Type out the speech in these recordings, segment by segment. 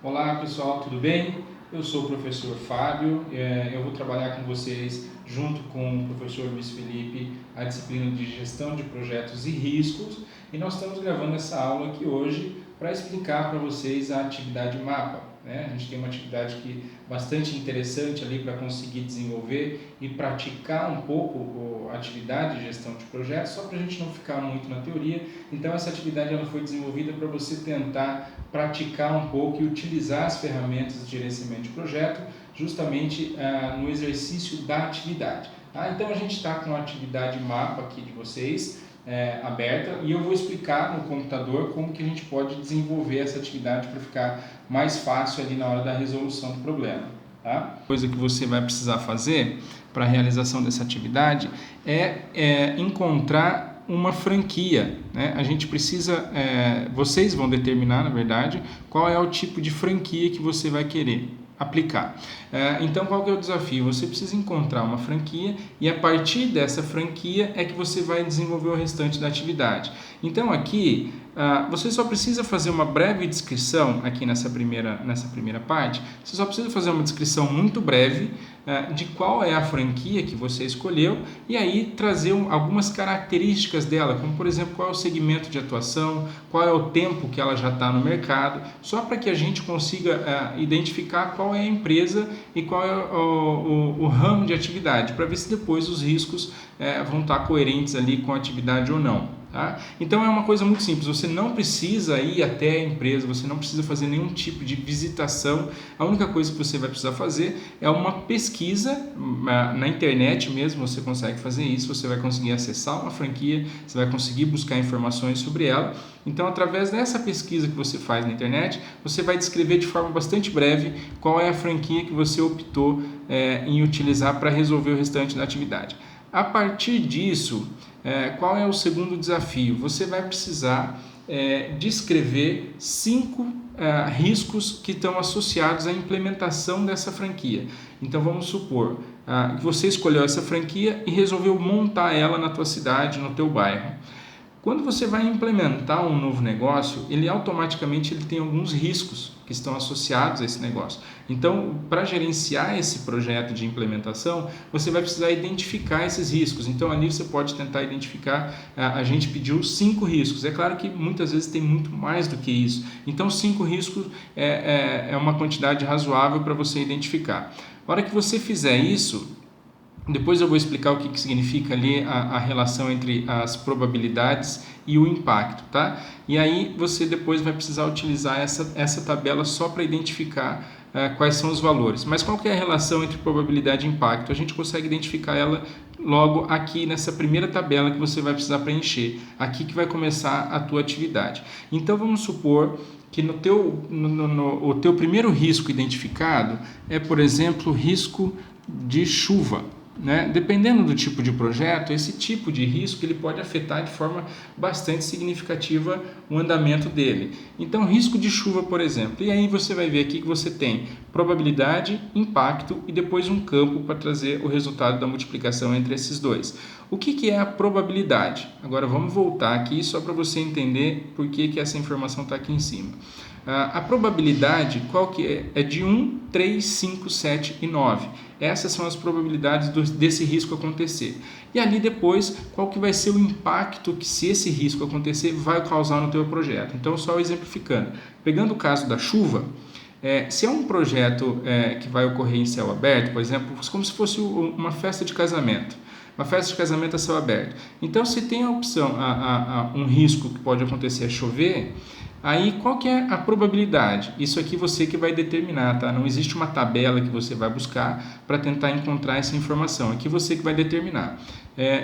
Olá pessoal, tudo bem? Eu sou o professor Fábio, eu vou trabalhar com vocês junto com o professor Luiz Felipe a disciplina de gestão de projetos e riscos, e nós estamos gravando essa aula aqui hoje para explicar para vocês a atividade MAPA. A gente tem uma atividade bastante interessante ali para conseguir desenvolver e praticar um pouco a atividade de gestão de projetos, só para a gente não ficar muito na teoria. Então essa atividade ela foi desenvolvida para você tentar praticar um pouco e utilizar as ferramentas de gerenciamento de projeto justamente no exercício da atividade. Então a gente está com a atividade MAPA aqui de vocês aberta, e eu vou explicar no computador como que a gente pode desenvolver essa atividade para ficar mais fácil ali na hora da resolução do problema. Tá? Coisa que você vai precisar fazer para a realização dessa atividade é encontrar uma franquia, né? A gente precisa, vocês vão determinar, na verdade, qual é o tipo de franquia que você vai querer aplicar. Então, qual que é o desafio? Você precisa encontrar uma franquia e a partir dessa franquia é que você vai desenvolver o restante da atividade. Então, aqui, você só precisa fazer uma breve descrição aqui nessa primeira parte. Você só precisa fazer uma descrição muito breve de qual é a franquia que você escolheu e aí trazer algumas características dela, como por exemplo, qual é o segmento de atuação, qual é o tempo que ela já está no mercado, só para que a gente consiga identificar qual é a empresa e qual é o ramo de atividade, para ver se depois os riscos vão estar coerentes ali com a atividade ou não. Tá? Então é uma coisa muito simples, você não precisa ir até a empresa, você não precisa fazer nenhum tipo de visitação. A única coisa que você vai precisar fazer é uma pesquisa na internet mesmo. Você consegue fazer isso, você vai conseguir acessar uma franquia, você vai conseguir buscar informações sobre ela. Então, através dessa pesquisa que você faz na internet, você vai descrever de forma bastante breve qual é a franquia que você optou em utilizar para resolver o restante da atividade. A partir disso, qual é o segundo desafio? Você vai precisar descrever 5 riscos que estão associados à implementação dessa franquia. Então vamos supor que você escolheu essa franquia e resolveu montar ela na tua cidade, no teu bairro. Quando você vai implementar um novo negócio, ele automaticamente tem alguns riscos que estão associados a esse negócio. Então, para gerenciar esse projeto de implementação, você vai precisar identificar esses riscos. Então, ali você pode tentar identificar, a gente pediu 5 riscos. É claro que muitas vezes tem muito mais do que isso. Então, 5 riscos é uma quantidade razoável para você identificar. A hora que você fizer isso, depois eu vou explicar o que significa ali a relação entre as probabilidades e o impacto, tá? E aí você depois vai precisar utilizar essa tabela só para identificar quais são os valores. Mas qual que é a relação entre probabilidade e impacto? A gente consegue identificar ela logo aqui nessa primeira tabela que você vai precisar preencher. Aqui que vai começar a tua atividade. Então vamos supor que o teu primeiro risco identificado é, por exemplo, risco de chuva. Dependendo do tipo de projeto, esse tipo de risco ele pode afetar de forma bastante significativa o andamento dele. Então, risco de chuva, por exemplo, e aí você vai ver aqui que você tem probabilidade, impacto e depois um campo para trazer o resultado da multiplicação entre esses dois. O que é a probabilidade? Agora vamos voltar aqui só para você entender por que essa informação está aqui em cima. A probabilidade qual que é? É de 1, 3, 5, 7 e 9. Essas são as probabilidades desse risco acontecer. E ali depois, qual que vai ser o impacto que, se esse risco acontecer, vai causar no teu projeto. Então, só exemplificando. Pegando o caso da chuva, se é um projeto que vai ocorrer em céu aberto, por exemplo, como se fosse uma festa de casamento. Uma festa de casamento a céu aberto. Então, se tem a opção, um risco que pode acontecer é chover, aí qual que é a probabilidade? Isso aqui você que vai determinar, tá? Não existe uma tabela que você vai buscar para tentar encontrar essa informação. Aqui você que vai determinar.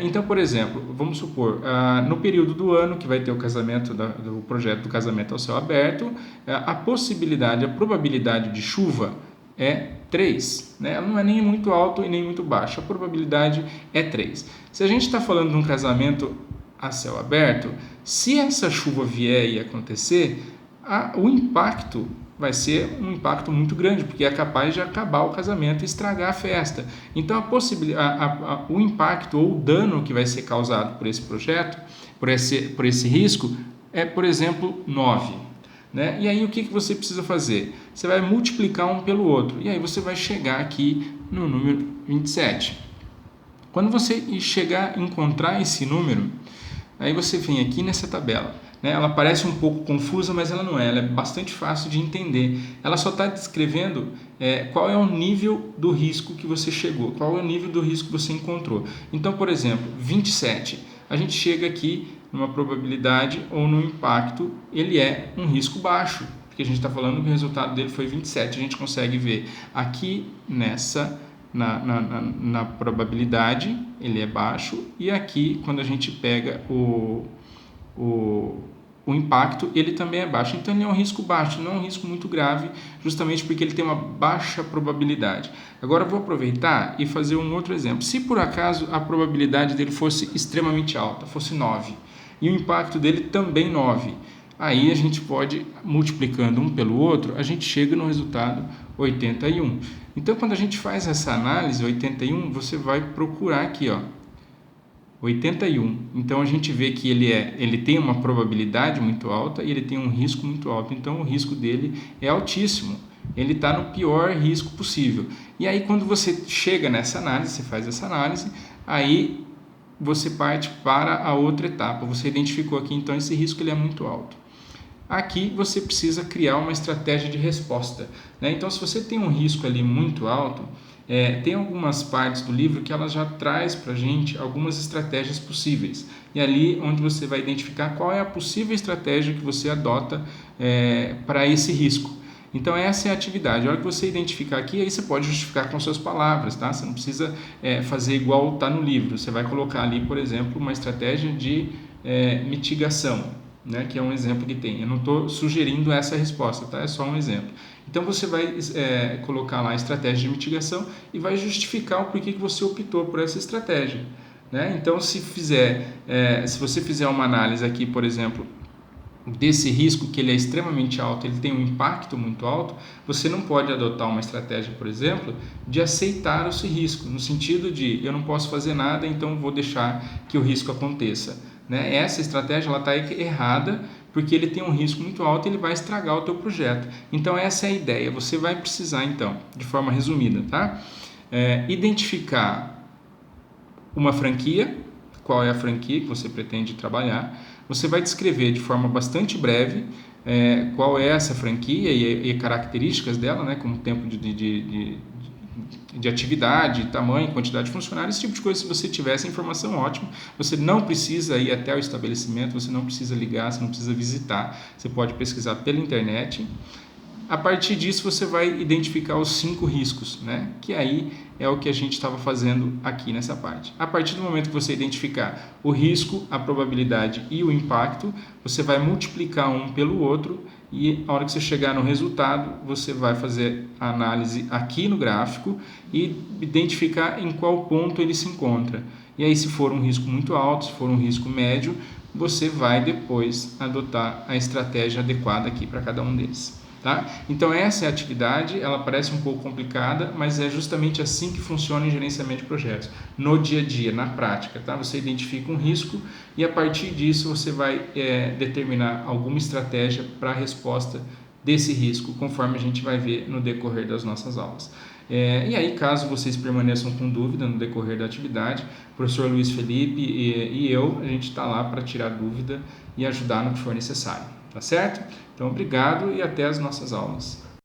Então, por exemplo, vamos supor, no período do ano que vai ter o casamento, do projeto do casamento ao céu aberto, a probabilidade de chuva é 3, né? Ela não é nem muito alto e nem muito baixo, a probabilidade é 3. Se a gente está falando de um casamento a céu aberto, se essa chuva vier e acontecer, o impacto vai ser um impacto muito grande, porque é capaz de acabar o casamento e estragar a festa. Então, o impacto ou o dano que vai ser causado por esse projeto, por esse risco, é, por exemplo, 9. né? E aí o que você precisa fazer? Você vai multiplicar um pelo outro, e aí você vai chegar aqui no número 27. Quando você encontrar esse número, aí você vem aqui nessa tabela, né? Ela parece um pouco confusa, mas ela não é, ela é bastante fácil de entender. Ela só está descrevendo qual é o nível do risco que você chegou, qual é o nível do risco que você encontrou. Então, por exemplo, 27, a gente chega aqui numa probabilidade ou no impacto, ele é um risco baixo, porque a gente está falando que o resultado dele foi 27, a gente consegue ver aqui na probabilidade ele é baixo, e aqui quando a gente pega o impacto, ele também é baixo. Então ele é um risco baixo, não é um risco muito grave, justamente porque ele tem uma baixa probabilidade. Agora eu vou aproveitar e fazer um outro exemplo. Se por acaso a probabilidade dele fosse extremamente alta, fosse 9, e o impacto dele também 9, aí a gente pode, multiplicando um pelo outro, a gente chega no resultado 81. Então, quando a gente faz essa análise, 81, você vai procurar aqui, ó, 81. Então, a gente vê que ele tem uma probabilidade muito alta e ele tem um risco muito alto. Então, o risco dele é altíssimo. Ele está no pior risco possível. E aí, quando você chega nessa análise, você faz essa análise, aí você parte para a outra etapa. Você identificou aqui, então, esse risco ele é muito alto. Aqui você precisa criar uma estratégia de resposta, né? Então, se você tem um risco ali muito alto, tem algumas partes do livro que ela já traz para a gente algumas estratégias possíveis. E ali onde você vai identificar qual é a possível estratégia que você adota para esse risco. Então, essa é a atividade. A hora que você identificar aqui, aí você pode justificar com suas palavras, tá? Você não precisa fazer igual está no livro. Você vai colocar ali, por exemplo, uma estratégia de mitigação, né, que é um exemplo que tem. Eu não estou sugerindo essa resposta, tá? É só um exemplo. Então você vai colocar lá a estratégia de mitigação e vai justificar o porquê que você optou por essa estratégia, né? Então se você fizer uma análise aqui, por exemplo, desse risco que ele é extremamente alto, ele tem um impacto muito alto, você não pode adotar uma estratégia, por exemplo, de aceitar esse risco, no sentido de eu não posso fazer nada, então vou deixar que o risco aconteça, né? Essa estratégia está errada, porque ele tem um risco muito alto e ele vai estragar o teu projeto. Então essa é a ideia. Você vai precisar, então, de forma resumida, tá? Identificar uma franquia, qual é a franquia que você pretende trabalhar. Você vai descrever de forma bastante breve qual é essa franquia e características dela, né, como tempo de atividade, tamanho, quantidade de funcionários, esse tipo de coisa. Se você tiver essa informação, ótimo. Você não precisa ir até o estabelecimento, você não precisa ligar, você não precisa visitar, você pode pesquisar pela internet. A partir disso você vai identificar os 5 riscos, né? Que aí é o que a gente estava fazendo aqui nessa parte. A partir do momento que você identificar o risco, a probabilidade e o impacto, você vai multiplicar um pelo outro, e a hora que você chegar no resultado, você vai fazer a análise aqui no gráfico e identificar em qual ponto ele se encontra. E aí, se for um risco muito alto, se for um risco médio, você vai depois adotar a estratégia adequada aqui para cada um deles. Tá? Então essa é a atividade, ela parece um pouco complicada, mas é justamente assim que funciona o gerenciamento de projetos, no dia a dia, na prática. Tá? Você identifica um risco e a partir disso você vai determinar alguma estratégia para a resposta desse risco, conforme a gente vai ver no decorrer das nossas aulas. E aí, caso vocês permaneçam com dúvida no decorrer da atividade, o professor Luiz Felipe e eu, a gente está lá para tirar dúvida e ajudar no que for necessário. Tá certo? Então, obrigado e até as nossas aulas.